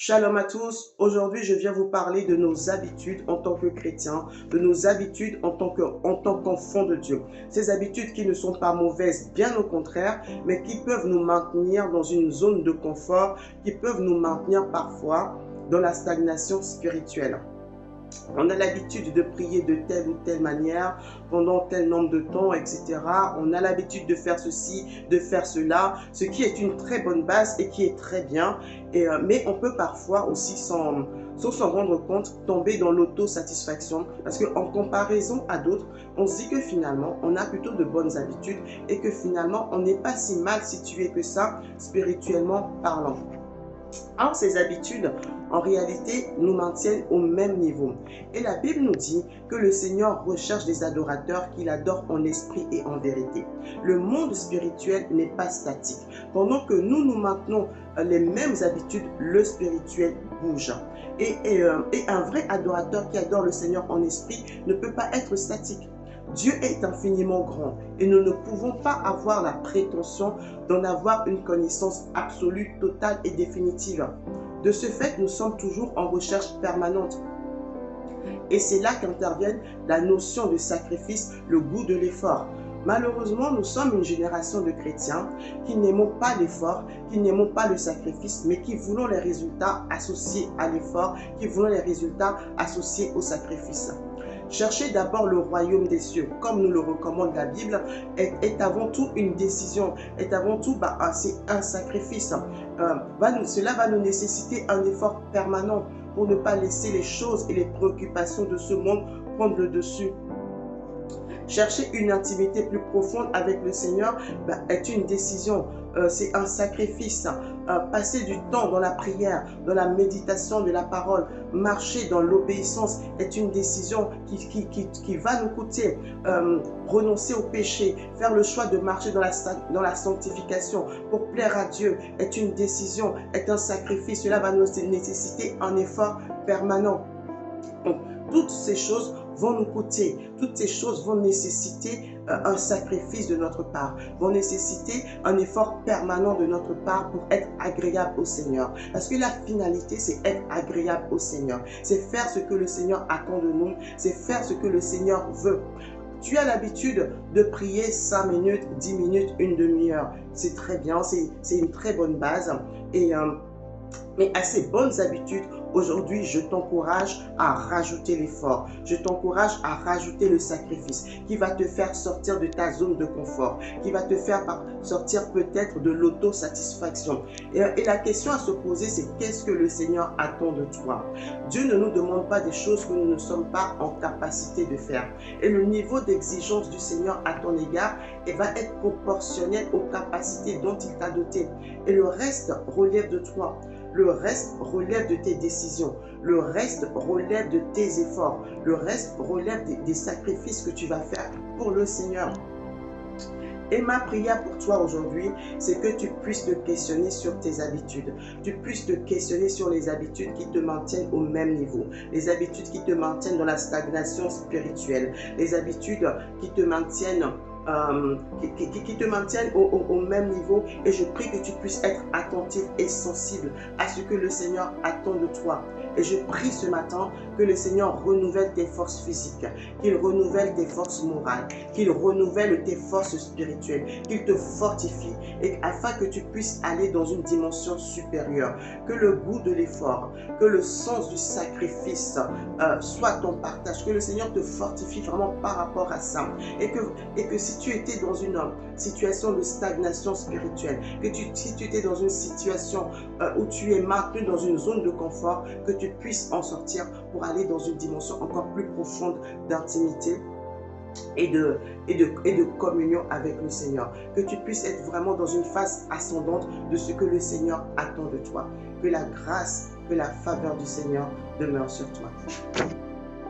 Shalom à tous, aujourd'hui je viens vous parler de nos habitudes en tant que chrétiens, de nos habitudes en tant qu'enfants de Dieu. Ces habitudes qui ne sont pas mauvaises, bien au contraire, mais qui peuvent nous maintenir dans une zone de confort, qui peuvent nous maintenir parfois dans la stagnation spirituelle. On a l'habitude de prier de telle ou telle manière, pendant tel nombre de temps, etc. On a l'habitude de faire ceci, de faire cela, ce qui est une très bonne base et qui est très bien. Mais on peut parfois aussi, sans s'en rendre compte, tomber dans l'autosatisfaction. Parce qu'en comparaison à d'autres, on se dit que finalement, on a plutôt de bonnes habitudes et que finalement, on n'est pas si mal situé que ça, spirituellement parlant. Or, ces habitudes, en réalité, nous maintiennent au même niveau. Et la Bible nous dit que le Seigneur recherche des adorateurs qu'il adore en esprit et en vérité. Le monde spirituel n'est pas statique. Pendant que nous maintenons les mêmes habitudes, le spirituel bouge. Et un vrai adorateur qui adore le Seigneur en esprit ne peut pas être statique. Dieu est infiniment grand et nous ne pouvons pas avoir la prétention d'en avoir une connaissance absolue, totale et définitive. De ce fait, nous sommes toujours en recherche permanente. Et c'est là qu'intervienne la notion de sacrifice, le goût de l'effort. Malheureusement, nous sommes une génération de chrétiens qui n'aimons pas l'effort, qui n'aimons pas le sacrifice, mais qui voulons les résultats associés à l'effort, qui voulons les résultats associés au sacrifice. Chercher d'abord le royaume des cieux, comme nous le recommande la Bible, est avant tout une décision, est avant tout c'est un sacrifice. Cela va nous nécessiter un effort permanent pour ne pas laisser les choses et les préoccupations de ce monde prendre le dessus. Chercher une intimité plus profonde avec le Seigneur est une décision, c'est un sacrifice. Passer du temps dans la prière, dans la méditation de la parole, marcher dans l'obéissance est une décision qui va nous coûter. Renoncer au péché, faire le choix de marcher dans la sanctification pour plaire à Dieu est une décision, est un sacrifice. Cela va nous nécessiter un effort permanent. Donc, toutes ces choses vont nous coûter, toutes ces choses vont nécessiter un sacrifice de notre part, vont nécessiter un effort permanent de notre part pour être agréable au Seigneur. Parce que la finalité, c'est être agréable au Seigneur. C'est faire ce que le Seigneur attend de nous, c'est faire ce que le Seigneur veut. Tu as l'habitude de prier 5 minutes, 10 minutes, une demi-heure. C'est très bien, c'est une très bonne base. Mais à ces bonnes habitudes, aujourd'hui, je t'encourage à rajouter l'effort. Je t'encourage à rajouter le sacrifice qui va te faire sortir de ta zone de confort, qui va te faire sortir peut-être de l'autosatisfaction. Et la question à se poser, c'est qu'est-ce que le Seigneur attend de toi? Dieu ne nous demande pas des choses que nous ne sommes pas en capacité de faire. Et le niveau d'exigence du Seigneur à ton égard va être proportionnel aux capacités dont il t'a doté. Et le reste relève de toi. Le reste relève de tes décisions. Le reste relève de tes efforts. Le reste relève des sacrifices que tu vas faire pour le Seigneur. Et ma prière pour toi aujourd'hui, c'est que tu puisses te questionner sur tes habitudes. Tu puisses te questionner sur les habitudes qui te maintiennent au même niveau. Les habitudes qui te maintiennent dans la stagnation spirituelle. Les habitudes qui te maintiennent au même niveau, et je prie que tu puisses être attentif et sensible à ce que le Seigneur attend de toi. Et je prie ce matin que le Seigneur renouvelle tes forces physiques, qu'il renouvelle tes forces morales, qu'il renouvelle tes forces spirituelles, qu'il te fortifie, et afin que tu puisses aller dans une dimension supérieure, que le goût de l'effort, que le sens du sacrifice soit ton partage, que le Seigneur te fortifie vraiment par rapport à ça, et que si tu étais dans une situation de stagnation spirituelle, si tu étais dans une situation où tu es maintenu dans une zone de confort, que tu puisses en sortir pour aller dans une dimension encore plus profonde d'intimité et de communion avec le Seigneur. Que tu puisses être vraiment dans une phase ascendante de ce que le Seigneur attend de toi. Que la grâce, que la faveur du Seigneur demeure sur toi.